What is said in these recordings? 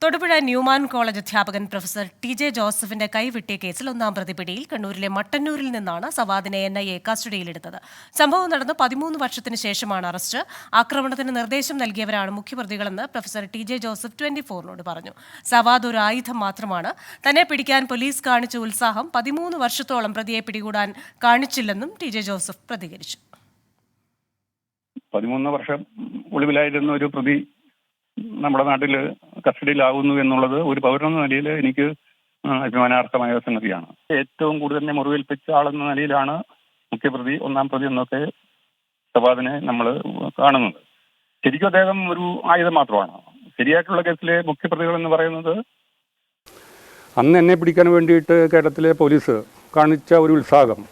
Thodupuzha Newman college അധ്യാപകൻ professor TJ. ജോസഫിന്റെ കൈവെട്ടിയ കേസിൽ ഒന്നാം പ്രതി പിടിയിൽ. കണ്ണൂരിലെ മട്ടന്നൂരിൽ നിന്നാണ് സവാദിനെ എൻ.ഐ.എ കസ്റ്റഡിയിലെടുത്തത്. സംഭവം നടന്ന് 13 വർഷത്തിന് ശേഷമാണ് അറസ്റ്റ്. ആക്രമണത്തിന് നിർദ്ദേശം നൽകിയവരാണ് മുഖ്യപ്രതികളെന്ന് പ്രൊഫസർ ടി.ജെ. ജോസഫ് 24നോട് പറഞ്ഞു. സവാദ് ഒരു ആയുധം മാത്രമാണ്. തന്നെ പിടിക്കാൻ പോലീസ് കാണിച്ച ഉത്സാഹം 13 വർഷത്തോളം പ്രതിയെ പിടികൂടാൻ കാണിച്ചില്ലെന്നും ടി.ജെ. ജോസഫ് പ്രതികരിച്ചു. 13 വർഷം ഒളിവിലായിരുന്ന ഒരു പ്രതി നമ്മുടെ നാട്ടിൽ കസ്റ്റഡിയിലാകുന്നു എന്നുള്ളത് ഒരു പൗരനെന്ന നിലയിൽ എനിക്ക് അഭിമാനാർഹമായ സംഗതിയാണ്. ഏറ്റവും കൂടുതൽ മുറിവേൽപ്പിച്ച ആളെന്ന നിലയിലാണ് മുഖ്യപ്രതി, ഒന്നാം പ്രതി എന്നൊക്കെ സവാദിനെ നമ്മൾ കാണുന്നത്. ശരിക്കും അദ്ദേഹം ഒരു ആയുധം മാത്രമാണ്. ശരിയായിട്ടുള്ള കേസിലെ മുഖ്യപ്രതികൾ എന്ന് പറയുന്നത് അന്ന് എന്നെ പിടിക്കാൻ വേണ്ടിയിട്ട് കേരളത്തിലെ പോലീസ് കാണിച്ച ഒരു ഉത്സാഹം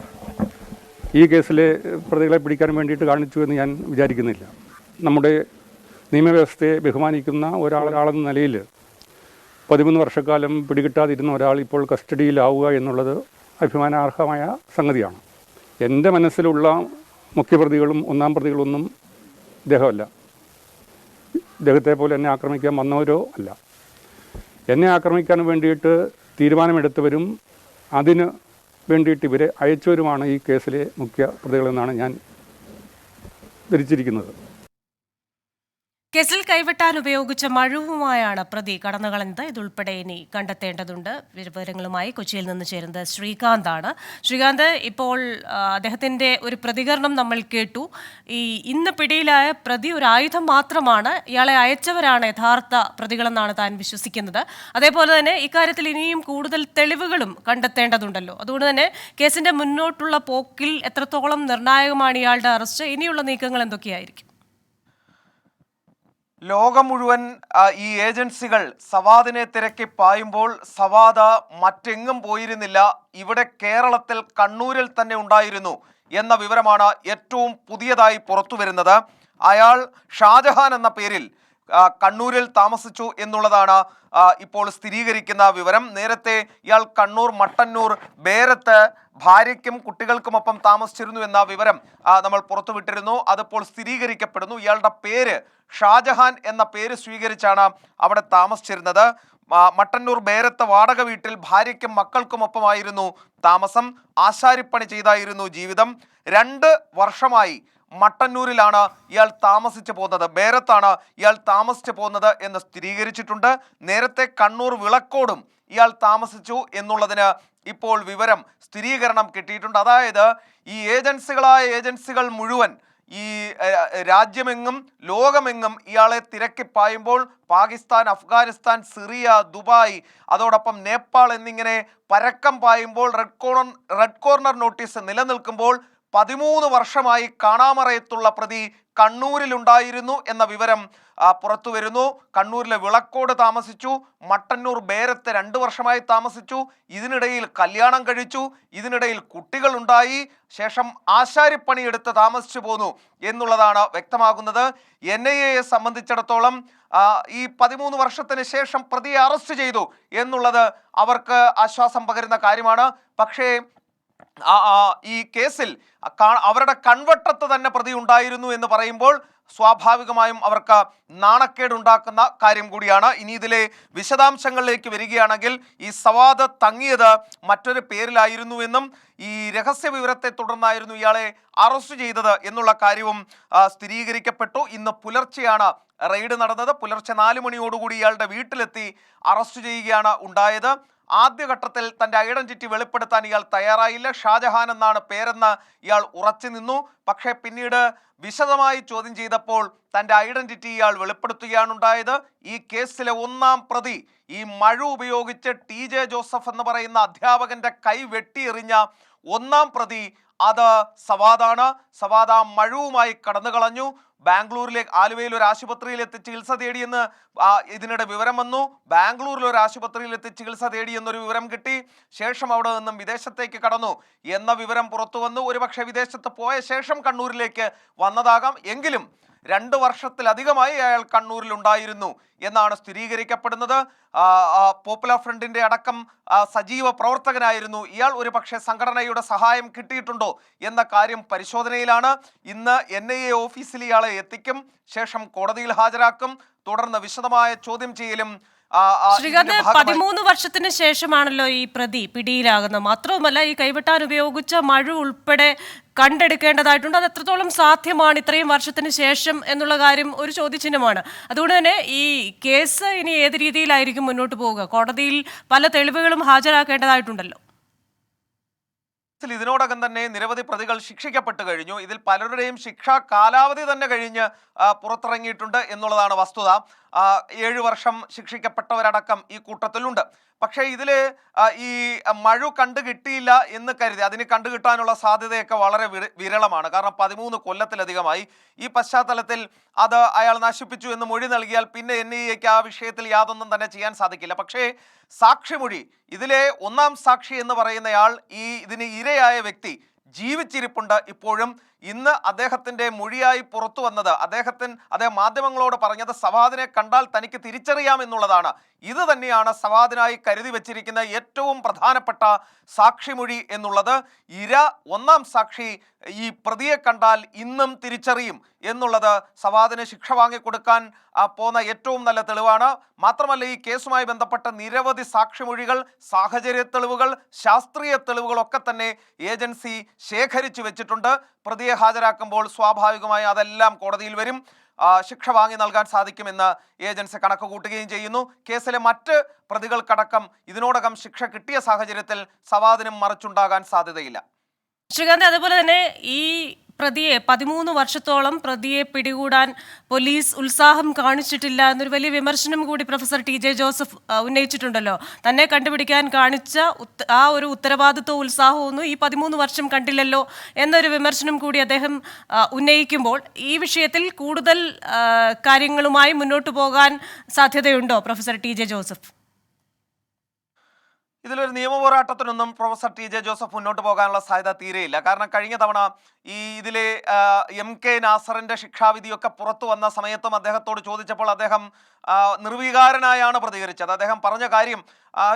ഈ കേസിലെ പ്രതികളെ പിടിക്കാൻ വേണ്ടിയിട്ട് കാണിച്ചു എന്ന് ഞാൻ വിചാരിക്കുന്നില്ല. നമ്മുടെ നിയമവ്യവസ്ഥയെ ബഹുമാനിക്കുന്ന ഒരാളെന്ന നിലയിൽ 13 വർഷക്കാലം പിടികിട്ടാതിരുന്ന ഒരാൾ ഇപ്പോൾ കസ്റ്റഡിയിലാവുക എന്നുള്ളത് അഭിമാനാർഹമായ സംഗതിയാണ്. എൻ്റെ മനസ്സിലുള്ള മുഖ്യപ്രതികളും ഒന്നാം പ്രതികളൊന്നും ഇദ്ദേഹമല്ല. ഇദ്ദേഹത്തെ പോലെ എന്നെ ആക്രമിക്കാൻ വന്നവരോ അല്ല. എന്നെ ആക്രമിക്കാൻ വേണ്ടിയിട്ട് തീരുമാനമെടുത്തവരും അതിന് വേണ്ടിയിട്ട് ഇവരെ അയച്ചവരുമാണ് ഈ കേസിലെ മുഖ്യ പ്രതികളെന്നാണ് ഞാൻ ധരിച്ചിരിക്കുന്നത്. കേസിൽ കൈവെട്ടാൻ ഉപയോഗിച്ച മഴുവുമായാണ് പ്രതി കടന്നുകളഞ്ഞത്. ഇതുൾപ്പെടെ ഇനി കണ്ടെത്തേണ്ടതുണ്ട്. വിവരങ്ങളുമായി കൊച്ചിയിൽ നിന്ന് ചേരുന്നത് ശ്രീകാന്താണ്. ശ്രീകാന്ത്, ഇപ്പോൾ അദ്ദേഹത്തിന്റെ ഒരു പ്രതികരണം നമ്മൾ കേട്ടു. ഇന്ന് പിടിയിലായ പ്രതി ഒരു ആയുധം മാത്രമാണ്, ഇയാളെ അയച്ചവരാണ് യഥാർത്ഥ പ്രതികളെന്നാണ് താൻ വിശ്വസിക്കുന്നത്. അതേപോലെ തന്നെ ഇക്കാര്യത്തിൽ ഇനിയും കൂടുതൽ തെളിവുകളും കണ്ടെത്തേണ്ടതുണ്ടല്ലോ. അതുകൊണ്ട് തന്നെ കേസിന്റെ മുന്നോട്ടുള്ള പോക്കിൽ എത്രത്തോളം നിർണായകമാണ് ഇയാളുടെ അറസ്റ്റ്? ഇനിയുള്ള നീക്കങ്ങൾ എന്തൊക്കെയായിരിക്കും? ലോകം മുഴുവൻ ഈ ഏജൻസികൾ സവാദിനെ തിരക്കി പായുമ്പോൾ സവാദ് മറ്റെങ്ങും പോയിരുന്നില്ല, ഇവിടെ കേരളത്തിൽ കണ്ണൂരിൽ തന്നെ ഉണ്ടായിരുന്നു എന്ന വിവരമാണ് ഏറ്റവും പുതിയതായി പുറത്തു വരുന്നത്. അയാൾ ഷാജഹാൻ എന്ന പേരിൽ കണ്ണൂരിൽ താമസിച്ചു എന്നുള്ളതാണ് ഇപ്പോൾ സ്ഥിരീകരിക്കുന്ന വിവരം. നേരത്തെ ഇയാൾ കണ്ണൂർ മട്ടന്നൂർ ബേരത്ത് ഭാര്യയ്ക്കും കുട്ടികൾക്കുമൊപ്പം താമസിച്ചിരുന്നു എന്ന വിവരം നമ്മൾ പുറത്തുവിട്ടിരുന്നു. അതിപ്പോൾ സ്ഥിരീകരിക്കപ്പെടുന്നു. ഇയാളുടെ പേര് ഷാജഹാൻ എന്ന പേര് സ്വീകരിച്ചാണ് അവിടെ താമസിച്ചിരുന്നത്. മട്ടന്നൂർ ബേരത്ത് വാടക വീട്ടിൽ ഭാര്യയ്ക്കും മക്കൾക്കുമൊപ്പമായിരുന്നു താമസം. ആശാരിപ്പണി ചെയ്തായിരുന്നു ജീവിതം. 2 വർഷമായി മട്ടന്നൂരിലാണ് ഇയാൾ താമസിച്ചു പോകുന്നത്, ബേരത്താണ് ഇയാൾ താമസിച്ചു പോകുന്നത് എന്ന് സ്ഥിരീകരിച്ചിട്ടുണ്ട്. നേരത്തെ കണ്ണൂർ വിളക്കോടും ഇയാൾ താമസിച്ചു എന്നുള്ളതിന് ഇപ്പോൾ വിവരം സ്ഥിരീകരണം കിട്ടിയിട്ടുണ്ട്. അതായത് ഈ ഏജൻസികൾ മുഴുവൻ ഈ രാജ്യമെങ്ങും ലോകമെങ്ങും ഇയാളെ തിരക്കി പായുമ്പോൾ പാകിസ്ഥാൻ, അഫ്ഗാനിസ്ഥാൻ, സിറിയ, ദുബായ്, അതോടൊപ്പം നേപ്പാൾ എന്നിങ്ങനെ പരക്കം പായുമ്പോൾ റെഡ് കോർണർ നോട്ടീസ് നിലനിൽക്കുമ്പോൾ 13 വർഷമായി കാണാമറയത്തുള്ള പ്രതി കണ്ണൂരിലുണ്ടായിരുന്നു എന്ന വിവരം പുറത്തു വരുന്നു. കണ്ണൂരിലെ വിളക്കോട് താമസിച്ചു, മട്ടന്നൂർ ബേരത്ത് 2 വർഷമായി താമസിച്ചു, ഇതിനിടയിൽ കല്യാണം കഴിച്ചു, ഇതിനിടയിൽ കുട്ടികളുണ്ടായി, ശേഷം ആശാരിപ്പണിയെടുത്ത് താമസിച്ചു പോന്നു എന്നുള്ളതാണ് വ്യക്തമാകുന്നത്. NIA സംബന്ധിച്ചിടത്തോളം ഈ 13 വർഷത്തിന് ശേഷം പ്രതിയെ അറസ്റ്റ് ചെയ്തു എന്നുള്ളത് അവർക്ക് ആശ്വാസം പകരുന്ന കാര്യമാണ്. പക്ഷേ ഈ കേസിൽ അവരുടെ കൺവട്ടത്ത് തന്നെ പ്രതി ഉണ്ടായിരുന്നു എന്ന് പറയുമ്പോൾ സ്വാഭാവികമായും അവർക്ക് നാണക്കേടുണ്ടാക്കുന്ന കാര്യം കൂടിയാണ്. ഇനി ഇതിലെ വിശദാംശങ്ങളിലേക്ക് വരികയാണെങ്കിൽ ഈ സവാദ് തങ്ങിയത് മറ്റൊരു പേരിലായിരുന്നുവെന്നും ഈ രഹസ്യ വിവരത്തെ തുടർന്നായിരുന്നു ഇയാളെ അറസ്റ്റ് ചെയ്തത് എന്നുള്ള കാര്യവും സ്ഥിരീകരിക്കപ്പെട്ടു. ഇന്ന് പുലർച്ചെയാണ് റെയ്ഡ് നടന്നത്. പുലർച്ചെ 4 മണിയോടുകൂടി ഇയാളുടെ വീട്ടിലെത്തി അറസ്റ്റ് ചെയ്യുകയാണ് ഉണ്ടായത്. ആദ്യഘട്ടത്തിൽ തൻ്റെ ഐഡന്റിറ്റി വെളിപ്പെടുത്താൻ ഇയാൾ തയ്യാറായില്ല. ഷാജഹാൻ എന്നാണ് പേരെന്ന് ഇയാൾ ഉറച്ചു നിന്നു. പക്ഷേ പിന്നീട് വിശദമായി ചോദ്യം ചെയ്തപ്പോൾ തൻ്റെ ഐഡന്റിറ്റി ഇയാൾ വെളിപ്പെടുത്തുകയാണ് ഉണ്ടായത്. ഈ കേസിലെ ഒന്നാം പ്രതി, ഈ മഴ ഉപയോഗിച്ച് ടി.ജെ. ജോസഫ് എന്ന് പറയുന്ന അധ്യാപകന്റെ കൈ വെട്ടിയെറിഞ്ഞ ഒന്നാം പ്രതി അത് സവാദാണ്. സവാദ് ആ മഴവുമായി കടന്നു കളഞ്ഞു. ബാംഗ്ലൂരിലേക്ക്, ആലുവയിൽ ഒരു ആശുപത്രിയിലെത്തി ചികിത്സ തേടിയെന്ന് ഇതിനിടെ വിവരം വന്നു. ബാംഗ്ലൂരിൽ ഒരു ആശുപത്രിയിലെത്തി ചികിത്സ തേടിയെന്നൊരു വിവരം കിട്ടി. ശേഷം അവിടെ നിന്നും വിദേശത്തേക്ക് കടന്നു എന്ന വിവരം പുറത്തു വന്നു. ഒരുപക്ഷെ വിദേശത്ത് പോയ ശേഷം കണ്ണൂരിലേക്ക് വന്നതാകാം. എങ്കിലും 2 വർഷത്തിലധികമായി അയാൾ കണ്ണൂരിൽ ഉണ്ടായിരുന്നു എന്നാണ് സ്ഥിരീകരിക്കപ്പെടുന്നത്. പോപ്പുലർ ഫ്രണ്ടിന്റെ അടക്കം സജീവ പ്രവർത്തകനായിരുന്നു ഇയാൾ. ഒരു പക്ഷേ സംഘടനയുടെ സഹായം കിട്ടിയിട്ടുണ്ടോ എന്ന കാര്യം പരിശോധനയിലാണ്. ഇന്ന് NIA ഓഫീസിൽ ഇയാളെ എത്തിക്കും, ശേഷം കോടതിയിൽ ഹാജരാക്കും, തുടർന്ന് വിശദമായ ചോദ്യം ചെയ്യലും ശ്രീകാന്ത്, 13 വർഷത്തിന് ശേഷമാണല്ലോ ഈ പ്രതി പിടിയിലാകുന്നത്. മാത്രവുമല്ല, ഈ കൈവെട്ടാൻ ഉപയോഗിച്ച മഴ ഉൾപ്പെടെ കണ്ടെടുക്കേണ്ടതായിട്ടുണ്ട്. അത് എത്രത്തോളം സാധ്യമാണ് ഇത്രയും വർഷത്തിന് ശേഷം എന്നുള്ള കാര്യം ഒരു ചോദ്യചിഹ്നമാണ്. അതുകൊണ്ട് തന്നെ ഈ കേസ് ഇനി ഏത് രീതിയിലായിരിക്കും മുന്നോട്ട് പോവുക? കോടതിയിൽ പല തെളിവുകളും ഹാജരാക്കേണ്ടതായിട്ടുണ്ടല്ലോ. ഇതിനോടകം തന്നെ നിരവധി പ്രതികൾ ശിക്ഷിക്കപ്പെട്ടു കഴിഞ്ഞു. ഇതിൽ പലരുടെയും ശിക്ഷാ കാലാവധി തന്നെ കഴിഞ്ഞ് പുറത്തിറങ്ങിയിട്ടുണ്ട് എന്നുള്ളതാണ് വസ്തുത. 7 വർഷം ശിക്ഷിക്കപ്പെട്ടവരടക്കം ഈ കൂട്ടത്തിലുണ്ട്. പക്ഷേ ഇതിൽ ഈ മഴ കണ്ടു കിട്ടിയില്ല എന്ന് കരുതി അതിന് കണ്ടുകിട്ടാനുള്ള സാധ്യതയൊക്കെ വളരെ വിരളമാണ്. കാരണം 13 കൊല്ലത്തിലധികമായി. ഈ പശ്ചാത്തലത്തിൽ അത് അയാൾ നശിപ്പിച്ചു എന്ന് മൊഴി നൽകിയാൽ പിന്നെ NIAക്ക് ആ വിഷയത്തിൽ യാതൊന്നും തന്നെ ചെയ്യാൻ സാധിക്കില്ല. പക്ഷേ സാക്ഷിമൊഴി, ഇതിലെ ഒന്നാം സാക്ഷി എന്ന് പറയുന്നയാൾ, ഇതിന് ഇരയായ വ്യക്തി ജീവിച്ചിരിപ്പുണ്ട് ഇപ്പോഴും. ഇന്ന് അദ്ദേഹത്തിന്റെ മൊഴിയായി പുറത്തു വന്നത്, അദ്ദേഹം മാധ്യമങ്ങളോട് പറഞ്ഞത് സവാദിനെ കണ്ടാൽ തനിക്ക് തിരിച്ചറിയാം എന്നുള്ളതാണ്. ഇത് തന്നെയാണ് സവാദിനായി കരുതി വെച്ചിരിക്കുന്ന ഏറ്റവും പ്രധാനപ്പെട്ട സാക്ഷിമൊഴി എന്നുള്ളത്. ഒന്നാം സാക്ഷി ഈ പ്രതിയെ കണ്ടാൽ ഇന്നും തിരിച്ചറിയും എന്നുള്ളത് സവാദിന് ശിക്ഷ വാങ്ങിക്കൊടുക്കാൻ പോകുന്ന ഏറ്റവും നല്ല തെളിവാണ്. മാത്രമല്ല, ഈ കേസുമായി ബന്ധപ്പെട്ട നിരവധി സാക്ഷിമൊഴികൾ, സാഹചര്യ തെളിവുകൾ, ശാസ്ത്രീയ തെളിവുകളൊക്കെ തന്നെ ഏജൻസി ശേഖരിച്ചു വെച്ചിട്ടുണ്ട്. പ്രതിയെ ഹാജരാക്കുമ്പോൾ സ്വാഭാവികമായി അതെല്ലാം കോടതിയിൽ വരും. ശിക്ഷ വാങ്ങി നൽകാൻ സാധിക്കുമെന്ന് ഏജൻസി കണക്ക് കൂട്ടുകയും ചെയ്യുന്നു. കേസിലെ മറ്റ് പ്രതികൾക്കടക്കം ഇതിനോടകം ശിക്ഷ കിട്ടിയ സാഹചര്യത്തിൽ സവാദിനും മറിച്ചുണ്ടാകാൻ സാധ്യതയില്ല. ശ്രീകാന്ത്, അതുപോലെ തന്നെ ഈ പ്രതിയെ 13 വർഷത്തോളം പ്രതിയെ പിടികൂടാൻ പോലീസ് ഉത്സാഹം കാണിച്ചിട്ടില്ല എന്നൊരു വലിയ വിമർശനം കൂടി പ്രൊഫസർ TJ ജോസഫ് ഉന്നയിച്ചിട്ടുണ്ടല്ലോ. തന്നെ കണ്ടുപിടിക്കാൻ കാണിച്ച ആ ഒരു ഉത്തരവാദിത്വവും ഉത്സാഹമൊന്നും ഈ 13 വർഷം കണ്ടില്ലല്ലോ എന്നൊരു വിമർശനം കൂടി അദ്ദേഹം ഉന്നയിക്കുമ്പോൾ ഈ വിഷയത്തിൽ കൂടുതൽ കാര്യങ്ങളുമായി മുന്നോട്ട് പോകാൻ സാധ്യതയുണ്ടോ പ്രൊഫസർ TJ ജോസഫ്? ഇതിലൊരു നിയമപോരാട്ടത്തിനൊന്നും പ്രൊഫസർ TJ ജോസഫ് മുന്നോട്ട് പോകാനുള്ള സാധ്യത തീരെയില്ല. കാരണം കഴിഞ്ഞ തവണ ഇതിലെ MK നാസറിന്റെ ശിക്ഷാവിധിയൊക്കെ പുറത്തു വന്ന സമയത്തും അദ്ദേഹത്തോട് ചോദിച്ചപ്പോൾ അദ്ദേഹം നിർവികാരനായാണ് പ്രതികരിച്ചത്. അദ്ദേഹം പറഞ്ഞ കാര്യം,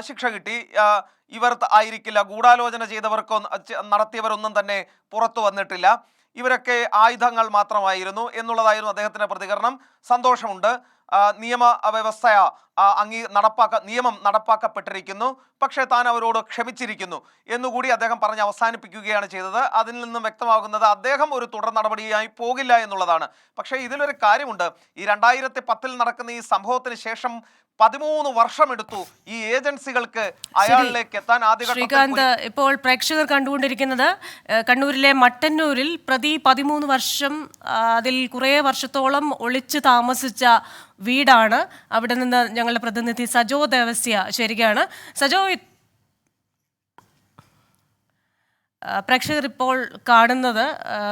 ശിക്ഷ കിട്ടി, ഇവർ ആയിരിക്കില്ല, ഗൂഢാലോചന നടത്തിയവരൊന്നും തന്നെ പുറത്തു വന്നിട്ടില്ല, ഇവരൊക്കെ ആയുധങ്ങൾ മാത്രമായിരുന്നു എന്നുള്ളതായിരുന്നു അദ്ദേഹത്തിന്റെ പ്രതികരണം. സന്തോഷമുണ്ട്, നിയമ വ്യവസ്ഥ നിയമം നടപ്പാക്കപ്പെട്ടിരിക്കുന്നു, പക്ഷേ താൻ അവരോട് ക്ഷമിച്ചിരിക്കുന്നു എന്നുകൂടി അദ്ദേഹം പറഞ്ഞ് അവസാനിപ്പിക്കുകയാണ് ചെയ്തത്. അതിൽ നിന്നും വ്യക്തമാകുന്നത് അദ്ദേഹം ഒരു തുടർ നടപടിയായി പോകില്ല എന്നുള്ളതാണ്. പക്ഷേ ഇതിലൊരു കാര്യമുണ്ട്, ഈ 2010 നടക്കുന്ന ഈ സംഭവത്തിന് ശേഷം 13 വർഷമെടുത്തു ഈ ഏജൻസികൾക്ക് അയാളിലേക്ക് എത്താൻ. ശ്രീകാന്ത്, ഇപ്പോൾ പ്രേക്ഷകർ കണ്ടുകൊണ്ടിരിക്കുന്നത് കണ്ണൂരിലെ മട്ടന്നൂരിൽ പ്രതി 13 വർഷം അതിൽ കുറേ വർഷത്തോളം ഒളിച്ചു താമസിച്ച വീടാണ്. അവിടെ നിന്ന് ഞങ്ങളുടെ പ്രതിനിധി സജോ ദേവസ്യ ചേരുകയാണ്. സജോ, പ്രേക്ഷകർ ഇപ്പോൾ കാണുന്നത്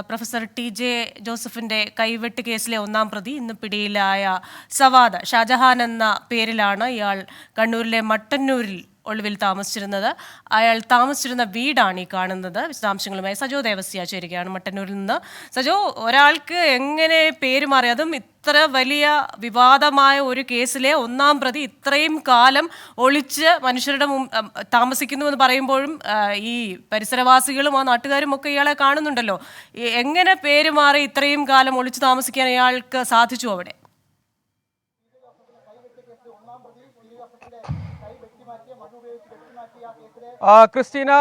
പ്രൊഫസർ TJ ജോസഫിൻ്റെ കൈവെട്ട് കേസിലെ ഒന്നാം പ്രതി, ഇന്ന് പിടിയിലായ സവാദ് ഷാജഹാൻ എന്ന പേരിലാണ് ഇയാൾ കണ്ണൂരിലെ മട്ടന്നൂരിൽ ഒളിവിൽ താമസിച്ചിരുന്നത്. അയാൾ താമസിച്ചിരുന്ന വീടാണ് ഈ കാണുന്നത്. വിശദാംശങ്ങളുമായി സജോ ദേവസ്യ ചേരുകയാണ് മട്ടന്നൂരിൽ നിന്ന്. സജോ, ഒരാൾക്ക് എങ്ങനെ പേരുമാറി, അതും ഇത്ര വലിയ വിവാദമായ ഒരു കേസിലെ ഒന്നാം പ്രതി ഇത്രയും കാലം ഒളിച്ച് മനുഷ്യരുടെ താമസിക്കുന്നു എന്ന് പറയുമ്പോഴും ഈ പരിസരവാസികളും ആ നാട്ടുകാരും ഒക്കെ ഇയാളെ കാണുന്നുണ്ടല്ലോ. എങ്ങനെ പേരുമാറി ഇത്രയും കാലം ഒളിച്ചു താമസിക്കാൻ ഇയാൾക്ക് സാധിച്ചു അവിടെ? ക്രിസ്റ്റീന,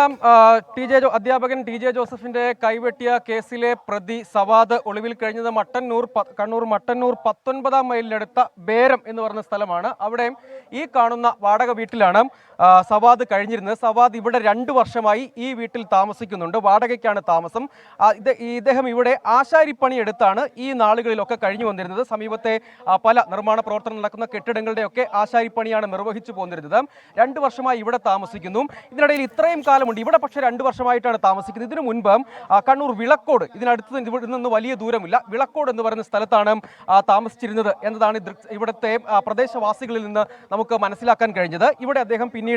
അധ്യാപകൻ TJ ജോസഫിന്റെ കൈവെട്ടിയ കേസിലെ പ്രതി സവാദ് ഒളിവിൽ കഴിഞ്ഞത് കണ്ണൂർ മട്ടന്നൂർ 19 മൈലിനടുത്ത ബേരം എന്ന് പറയുന്ന സ്ഥലമാണ്. അവിടെ ഈ കാണുന്ന വാടക വീട്ടിലാണ് സവാദ് കഴിഞ്ഞിരുന്നത്. സവാദ് ഇവിടെ 2 വർഷമായി ഈ വീട്ടിൽ താമസിക്കുന്നുണ്ട്. വാടകയ്ക്കാണ് താമസം. ഇദ്ദേഹം ഇവിടെ ആശാരിപ്പണി എടുത്താണ് ഈ നാളുകളിലൊക്കെ കഴിഞ്ഞു വന്നിരുന്നത്. സമീപത്തെ പല നിർമ്മാണ പ്രവർത്തനം നടക്കുന്ന കെട്ടിടങ്ങളുടെയൊക്കെ ആശാരിപ്പണിയാണ് നിർവഹിച്ചു പോന്നിരുന്നത്. 2 വർഷമായി ഇവിടെ താമസിക്കുന്നു. ഇതിനിടയിൽ ഇത്രയും കാലമുണ്ട് ഇവിടെ, പക്ഷേ 2 വർഷമായിട്ടാണ് താമസിക്കുന്നത്. ഇതിനു മുൻപ് കണ്ണൂർ വിളക്കോട്, ഇതിനടുത്ത് നിന്ന് വലിയ ദൂരമില്ല, വിളക്കോട് എന്ന് പറയുന്ന സ്ഥലത്താണ് താമസിച്ചിരുന്നത് എന്നതാണ് ഇവിടുത്തെ പ്രദേശവാസികളിൽ നിന്ന് നമുക്ക് മനസ്സിലാക്കാൻ കഴിഞ്ഞത്. ഇവിടെ അദ്ദേഹം പിന്നീട്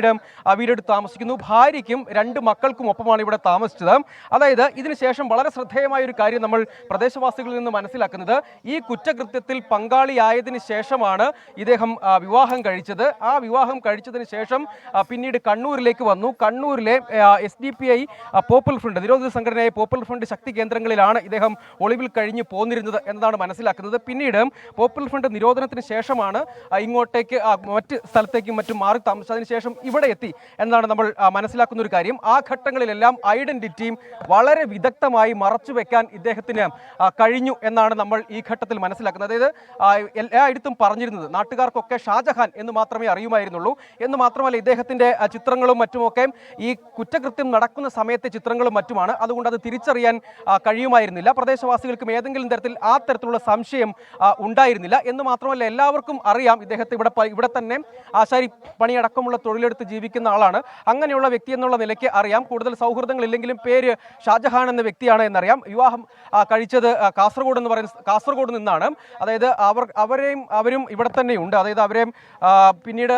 വീടെടുത്ത് താമസിക്കുന്നു. ഭാര്യയ്ക്കും 2 മക്കൾക്കും ഒപ്പമാണ് ഇവിടെ താമസിച്ചത്. അതായത് ഇതിനുശേഷം വളരെ ശ്രദ്ധേയമായ ഒരു കാര്യം നമ്മൾ പ്രദേശവാസികളിൽ നിന്ന് മനസ്സിലാക്കുന്നത്, ഈ കുറ്റകൃത്യത്തിൽ പങ്കാളിയായതിനു ശേഷമാണ് ഇദ്ദേഹം വിവാഹം കഴിച്ചത്. ആ വിവാഹം കഴിച്ചതിന് ശേഷം ശേഷം പിന്നീട് കണ്ണൂരിലേക്ക് വന്നു. കണ്ണൂരിലെ SDPI പോപ്പുലർ ഫ്രണ്ട് നിരോധിത സംഘടനയായ പോപ്പുലർ ഫ്രണ്ട് ശക്തി കേന്ദ്രങ്ങളിലാണ് ഇദ്ദേഹം ഒളിവിൽ കഴിഞ്ഞു പോന്നിരുന്നത് എന്നതാണ് മനസ്സിലാക്കുന്നത്. പിന്നീട് പോപ്പുലർ ഫ്രണ്ട് നിരോധനത്തിന് ശേഷമാണ് ഇങ്ങോട്ടേക്ക് മറ്റ് സ്ഥലത്തേക്കും മറ്റും മാറി താമസിച്ചതിന് ശേഷം ഇവിടെ എത്തി എന്നാണ് നമ്മൾ മനസ്സിലാക്കുന്ന ഒരു കാര്യം. ആ ഘട്ടങ്ങളിലെല്ലാം ഐഡന്റിറ്റിയും വളരെ വിദഗ്ധമായി മറച്ചുവെക്കാൻ ഇദ്ദേഹത്തിന് കഴിഞ്ഞു എന്നാണ് നമ്മൾ ഈ ഘട്ടത്തിൽ മനസ്സിലാക്കുന്നത്. അതായത് എല്ലായിടത്തും പറഞ്ഞിരുന്നത് നാട്ടുകാർക്കൊക്കെ ഷാജഹാൻ എന്ന് മാത്രമേ അറിയുമായിരുന്നുള്ളൂ എന്ന് മാത്രമല്ല ഇദ്ദേഹത്തിൻ്റെ ചിത്രങ്ങളും മറ്റുമൊക്കെ ഈ കുറ്റകൃത്യം നടക്കുന്ന സമയത്തെ ചിത്രങ്ങളും മറ്റുമാണ്. അതുകൊണ്ട് അത് തിരിച്ചറിയാൻ കഴിയുമായിരുന്നില്ല. പ്രദേശവാസികൾക്കും ഏതെങ്കിലും തരത്തിൽ ആ തരത്തിലുള്ള സംശയം ഉണ്ടായിരുന്നില്ല എന്ന് മാത്രമല്ല എല്ലാവർക്കും അറിയാം ഇദ്ദേഹത്തെ ഇവിടെ തന്നെ ആശാരി പണിയടക്കമുള്ള തൊഴിലെടുത്ത് ജീവിക്കുന്ന ആളാണ്. അങ്ങനെയുള്ള വ്യക്തി എന്നുള്ള നിലയ്ക്ക് അറിയാം. കൂടുതൽ സൗഹൃദങ്ങളില്ലെങ്കിലും പേര് ഷാജഹാൻ എന്ന വ്യക്തിയാണ് എന്നറിയാം. വിവാഹം കഴിച്ചത് കാസർഗോഡ് നിന്നാണ്. അതായത് അവരും ഇവിടെ തന്നെയുണ്ട്. അതായത് അവരെയും പിന്നീട്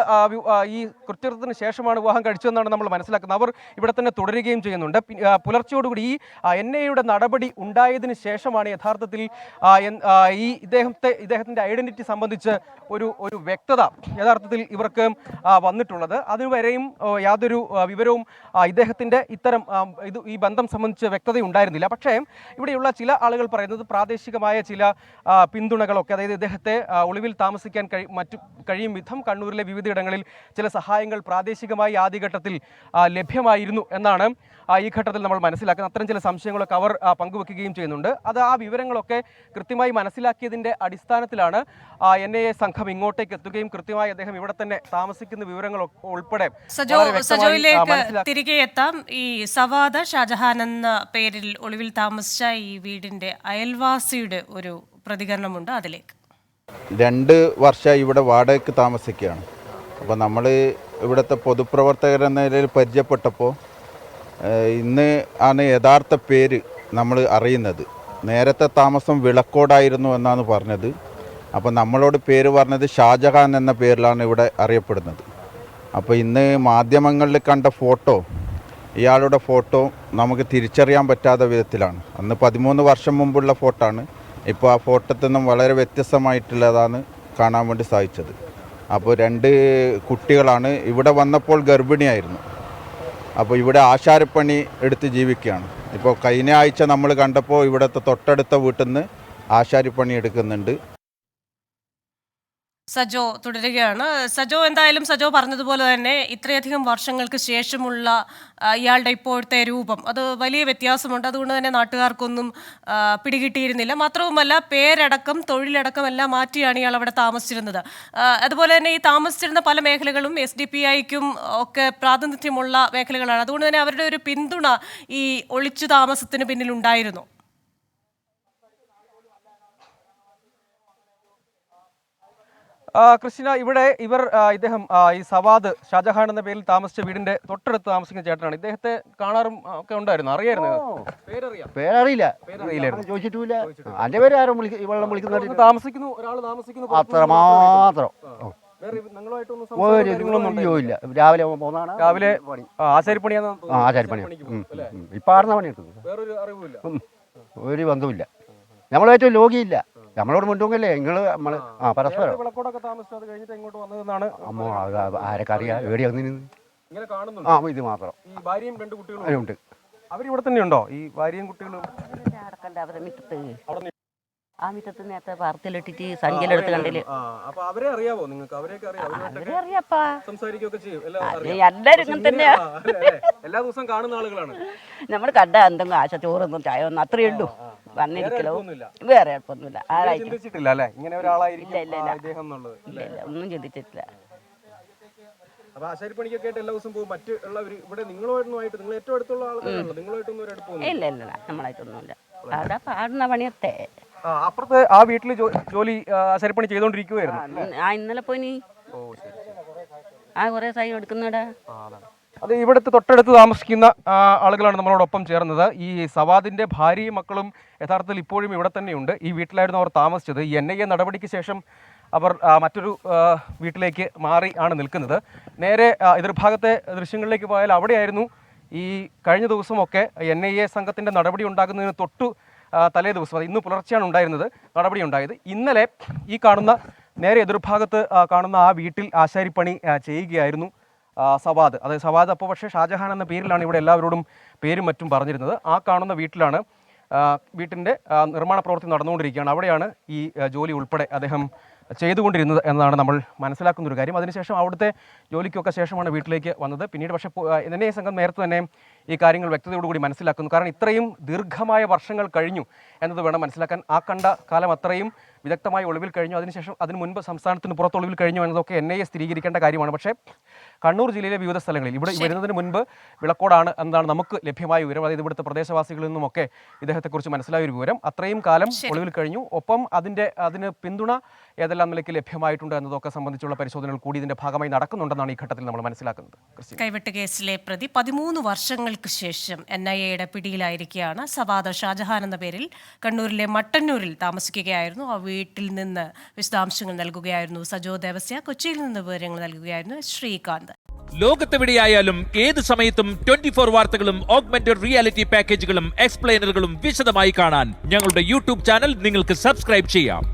ഈ കൃത്യത്തിന് ശേഷമാണ് വിവാഹം കഴിച്ചതെന്നാണ് നമ്മൾ മനസ്സിലാക്കുന്നത്. അവർ ഇവിടെ തന്നെ തുടരുകയും ചെയ്യുന്നുണ്ട്. പുലർച്ചയോടുകൂടി ഈ NIA നടപടി ഉണ്ടായതിനു ശേഷമാണ് യഥാർത്ഥത്തിൽ ഈ ഇദ്ദേഹത്തിൻ്റെ ഐഡന്റിറ്റി സംബന്ധിച്ച് ഒരു വ്യക്തത യഥാർത്ഥത്തിൽ ഇവർക്ക് വന്നിട്ടുള്ളത്. അതുവരെയും യാതൊരു വിവരവും ഇദ്ദേഹത്തിൻ്റെ ഇത്തരം ഈ ബന്ധം സംബന്ധിച്ച് വ്യക്തതയുണ്ടായിരുന്നില്ല. പക്ഷേ ഇവിടെയുള്ള ചില ആളുകൾ പറയുന്നത് പ്രാദേശികമായ ചില പിന്തുണകളൊക്കെ, അതായത് ഇദ്ദേഹത്തെ ഒളിവിൽ താമസിക്കാൻ കഴിയും വിധം കണ്ണൂരിലെ വിവിധയിടങ്ങളിൽ ചില സഹായങ്ങൾ പ്രാദേശികമായി ആദ്യഘട്ടത്തിൽ ലഭ്യമായിരുന്നു എന്നാണ് ഈ ഘട്ടത്തിൽ നമ്മൾ മനസ്സിലാക്കുന്നത്. അത്തരം ചില സംശയങ്ങളൊക്കെ അവർ പങ്കുവെക്കുകയും ചെയ്യുന്നുണ്ട്. അത് ആ വിവരങ്ങളൊക്കെ കൃത്യമായി മനസ്സിലാക്കിയതിൻ്റെ അടിസ്ഥാനത്തിലാണ് NIA സംഘം ഇങ്ങോട്ടേക്ക് എത്തുകയും കൃത്യമായി അദ്ദേഹം ഇവിടെ തന്നെ താമസിക്കുന്ന വിവരങ്ങളൊക്കെ ഉൾപ്പെടെ സജോയിലേക്ക് തിരികെ എത്താം. ഈ സവാദ ഷാജഹാൻ എന്ന പേരിൽ ഒളിവിൽ താമസിച്ച ഈ വീടിന്റെ അയൽവാസിയുടെ ഒരു പ്രതികരണമുണ്ട്, അതിലേക്ക്. 2 വർഷമായി ഇവിടെ വാടകയ്ക്ക് താമസിക്കുകയാണ്. അപ്പോൾ നമ്മൾ ഇവിടുത്തെ പൊതുപ്രവർത്തകരെന്ന നിലയിൽ പരിചയപ്പെട്ടപ്പോൾ ഇന്ന് ആണ് യഥാർത്ഥ പേര് നമ്മൾ അറിയുന്നത്. നേരത്തെ താമസം വിളക്കോടായിരുന്നു എന്നാണ് പറഞ്ഞത്. അപ്പോൾ നമ്മളോട് പേര് പറഞ്ഞത് ഷാജഹാൻ എന്ന പേരിലാണ് ഇവിടെ അറിയപ്പെടുന്നത്. അപ്പോൾ ഇന്ന് മാധ്യമങ്ങളിൽ കണ്ട ഫോട്ടോ, ഇയാളുടെ ഫോട്ടോ നമുക്ക് തിരിച്ചറിയാൻ പറ്റാത്ത വിധത്തിലാണ്. അന്ന് 13 വർഷം മുമ്പുള്ള ഫോട്ടോ ആണ്. ഇപ്പോൾ ആ ഫോട്ടോത്തിൽ നിന്നും വളരെ വ്യത്യസ്തമായിട്ടുള്ളതാണ് കാണാൻ വേണ്ടി സാധിച്ചത്. അപ്പോൾ 2 കുട്ടികളാണ്. ഇവിടെ വന്നപ്പോൾ ഗർഭിണിയായിരുന്നു. അപ്പോൾ ഇവിടെ ആശാരപ്പണി എടുത്ത് ജീവിക്കുകയാണ്. ഇപ്പോൾ കഴിഞ്ഞ ആഴ്ച നമ്മൾ കണ്ടപ്പോൾ ഇവിടുത്തെ തൊട്ടടുത്ത വീട്ടിൽ നിന്ന് ആശാരിപ്പണി എടുക്കുന്നുണ്ട്. സജോ തുടരുകയാണ്. സജോ, എന്തായാലും സജോ പറഞ്ഞതുപോലെ തന്നെ ഇത്രയധികം വർഷങ്ങൾക്ക് ശേഷമുള്ള ഇയാളുടെ ഇപ്പോഴത്തെ രൂപം അത് വലിയ വ്യത്യാസമുണ്ട്. അതുകൊണ്ട് തന്നെ നാട്ടുകാർക്കൊന്നും പിടികിട്ടിയിരുന്നില്ല. മാത്രവുമല്ല പേരടക്കം തൊഴിലടക്കം എല്ലാം മാറ്റിയാണ് ഇയാൾ അവിടെ താമസിച്ചിരുന്നത്. അതുപോലെ തന്നെ ഈ താമസിച്ചിരുന്ന പല മേഖലകളും SDPIക്കും ഒക്കെ പ്രാതിനിധ്യമുള്ള മേഖലകളാണ്. അതുകൊണ്ട് തന്നെ അവരുടെ ഒരു പിന്തുണ ഈ ഒളിച്ചു താമസത്തിന് പിന്നിലുണ്ടായിരുന്നു. ക്രിസ്റ്റിന, ഇവിടെ ഇദ്ദേഹം ഈ സവാദ് ഷാജഹാൻ എന്ന പേരിൽ താമസിച്ച വീടിന്റെ തൊട്ടടുത്ത് താമസിക്കുന്ന ചേട്ടനാണ്. ഇദ്ദേഹത്തെ കാണാറും ഒക്കെ ഉണ്ടായിരുന്നു, അറിയായിരുന്നു? പേരറിയില്ല, ചോദിച്ചിട്ടില്ല. അതിന്റെ പേര് ആരും വെള്ളം വിളിക്കുന്ന താമസിക്കുന്നു, ഒരാൾ താമസിക്കുന്നു, അത്രമാത്രം. ഇല്ല. രാവിലെ ആശാരിപ്പണിയാണ്. ഇപ്പൊ ആടുന്ന പണിയെടുക്കുന്നു. ഒരു ബന്ധമില്ല. നമ്മളേറ്റവും ലോകിയില്ല. നമ്മളോട് മുൻപോക്കല്ലേ നിങ്ങള് നമ്മള് പരസ്പരം ആരൊക്കെ അറിയാം എവിടെയാ ഇത് മാത്രം ഉണ്ട്. അവരിവിടെ തന്നെയുണ്ടോ ഈ ഭാര്യയും കുട്ടികളും? ആ മിറ്റത്ത് നേരത്തെ വാർത്തയിലിട്ടിട്ട് സംഖ്യയിലെടുത്ത് കണ്ടില്ലേ. അവരെ അറിയാവോ നിങ്ങൾക്ക്? അറിയാപ്പാ, സംസാരിക്കുകയൊക്കെ ചെയ്യും. എല്ലാരും ഇങ്ങനെ തന്നെയാ. എല്ലാ ദിവസവും കാണുന്ന ആളുകളാണ്. നമ്മൾ കണ്ട എന്തെങ്കിലും ആശ ചോറൊന്നും ചായ ഒന്നും അത്രയേ ഉള്ളൂ. വന്നിരിക്കലോ വേറെ കുഴപ്പമൊന്നുമില്ല. ചിന്തിച്ചിട്ടില്ല അല്ലേ ഇങ്ങനെ ഒരാളായിരിക്കും ഇല്ല, ഒന്നും ചിന്തിച്ചിട്ടില്ല. അപ്പൊ ആശാരിപ്പണിക്കൊക്കെ എല്ലാ ദിവസം പോകും. മറ്റുള്ളവർ ഇവിടെ നിങ്ങളുമായിട്ട് നിങ്ങൾ ഏറ്റവും അടുത്തുള്ള ആൾക്കാരാണല്ലോ, നിങ്ങളുമായിട്ടൊന്നും ഒരു അടുപ്പം? ഇല്ല, നമ്മളായിട്ടൊന്നുമില്ല. അതാ പാടുന്ന പണിയത്തെ. അപ്പുറത്ത് ആ വീട്ടില് ജോലി ആശാരിപ്പണി ചെയ്തോണ്ടിരിക്കുവായിരുന്നു. ഇന്നലെ പോയി കുറെ സായി എടുക്കുന്നടാ. അത് ഇവിടുത്തെ തൊട്ടടുത്ത് താമസിക്കുന്ന ആളുകളാണ് നമ്മളോടൊപ്പം ചേർന്നത്. ഈ സവാദിന്റെ ഭാര്യയും മക്കളും യഥാർത്ഥത്തിൽ ഇപ്പോഴും ഇവിടെ തന്നെയുണ്ട്. ഈ വീട്ടിലായിരുന്നു അവർ താമസിച്ചത്. ഈ NIA നടപടിക്ക് ശേഷം അവർ മറ്റൊരു വീട്ടിലേക്ക് മാറി ആണ് നിൽക്കുന്നത്. നേരെ എതിർഭാഗത്തെ ദൃശ്യങ്ങളിലേക്ക് പോയാൽ അവിടെയായിരുന്നു ഈ കഴിഞ്ഞ ദിവസമൊക്കെ NIA സംഘത്തിൻ്റെ നടപടി ഉണ്ടാകുന്നതിന് തൊട്ടു തലേ ദിവസം, ഇന്ന് പുലർച്ചെയാണ് ഉണ്ടായിരുന്നത് നടപടി ഉണ്ടായത്. ഇന്നലെ ഈ കാണുന്ന നേരെ എതിർഭാഗത്ത് കാണുന്ന ആ വീട്ടിൽ ആശാരിപ്പണി ചെയ്യുകയായിരുന്നു സവാദ്. അതായത് സവാദ് അപ്പോൾ പക്ഷേ ഷാജഹാൻ എന്ന പേരിലാണ് ഇവിടെ എല്ലാവരോടും പേരും മറ്റും പറഞ്ഞിരുന്നത്. ആ കാണുന്ന വീട്ടിലാണ് വീട്ടിൻ്റെ നിർമ്മാണ പ്രവൃത്തി നടന്നുകൊണ്ടിരിക്കുകയാണ്. അവിടെയാണ് ഈ ജോലി ഉൾപ്പെടെ അദ്ദേഹം ചെയ്തുകൊണ്ടിരുന്നത് എന്നാണ് നമ്മൾ മനസ്സിലാക്കുന്ന ഒരു കാര്യം. അതിനുശേഷം അവിടുത്തെ ജോലിക്കൊക്കെ ശേഷമാണ് വീട്ടിലേക്ക് വന്നത്. പിന്നീട് പക്ഷേ എൻ.ഐ.എ സംഘം നേരത്തെ തന്നെ ഈ കാര്യങ്ങൾ വ്യക്തതയോടുകൂടി മനസ്സിലാക്കുന്നു. കാരണം ഇത്രയും ദീർഘമായ വർഷങ്ങൾ കഴിഞ്ഞു എന്നത് വേണം മനസ്സിലാക്കാൻ. ആ കണ്ട കാലം അത്രയും വിദഗ്ധമായി ഒളിവിൽ കഴിഞ്ഞു. അതിനുശേഷം അതിന് മുൻപ് സംസ്ഥാനത്തിന് പുറത്ത് ഒളിവിൽ കഴിഞ്ഞു എന്നതൊക്കെ എൻ.ഐ.എ സ്ഥിരീകരിക്കേണ്ട കാര്യമാണ്. പക്ഷേ കണ്ണൂർ ജില്ലയിലെ വിവിധ സ്ഥലങ്ങളിൽ ഇവിടെ വരുന്നതിന് മുൻപ് വിളക്കോടാണ് എന്നതാണ് നമുക്ക് ലഭ്യമായ വിവരം. അതായത് ഇവിടുത്തെ പ്രദേശവാസികളിൽ നിന്നുമൊക്കെ ഇദ്ദേഹത്തെക്കുറിച്ച് മനസ്സിലായ ഒരു വിവരം. അത്രയും കാലം ഒളിവിൽ കഴിഞ്ഞു. ഒപ്പം അതിന് പിന്തുണ ഏതെല്ലാം നിലയ്ക്ക് ലഭ്യമായിട്ടുണ്ട് എന്നതൊക്കെ സംബന്ധിച്ചുള്ള പരിശോധനകൾ കൂടി ഇതിന്റെ ഭാഗമായി നടക്കുന്നുണ്ടെന്നാണ് ഈ ഘട്ടത്തിൽ നമ്മൾ മനസ്സിലാക്കുന്നത്. കൈവെട്ട് കേസിലെ പ്രതി 13 വർഷങ്ങൾക്ക് ശേഷം NIA-യുടെ പിടിയിലായിരിക്കുകയാണ്. സവാദ് ഷാജഹാൻ എന്ന പേരിൽ കണ്ണൂരിലെ മട്ടന്നൂരിൽ താമസിക്കുകയായിരുന്നു. ആ വീട്ടിൽ നിന്ന് വിശദാംശങ്ങൾ നൽകുകയായിരുന്നു സജോ ദേവസ്യ. കൊച്ചിയിൽ നിന്ന് വിവരങ്ങൾ നൽകുകയായിരുന്നു ശ്രീകാന്ത്. ലോകത്തെവിടെയായാലും ഏത് സമയത്തും 24 വാർത്തകളും ഓഗ്മെന്റഡ് റിയാലിറ്റി പാക്കേജുകളും എക്സ്പ്ലെയിനറുകളും വിശദമായി കാണാൻ ഞങ്ങളുടെ യൂട്യൂബ് ചാനൽ നിങ്ങൾക്ക് സബ്സ്ക്രൈബ് ചെയ്യാം.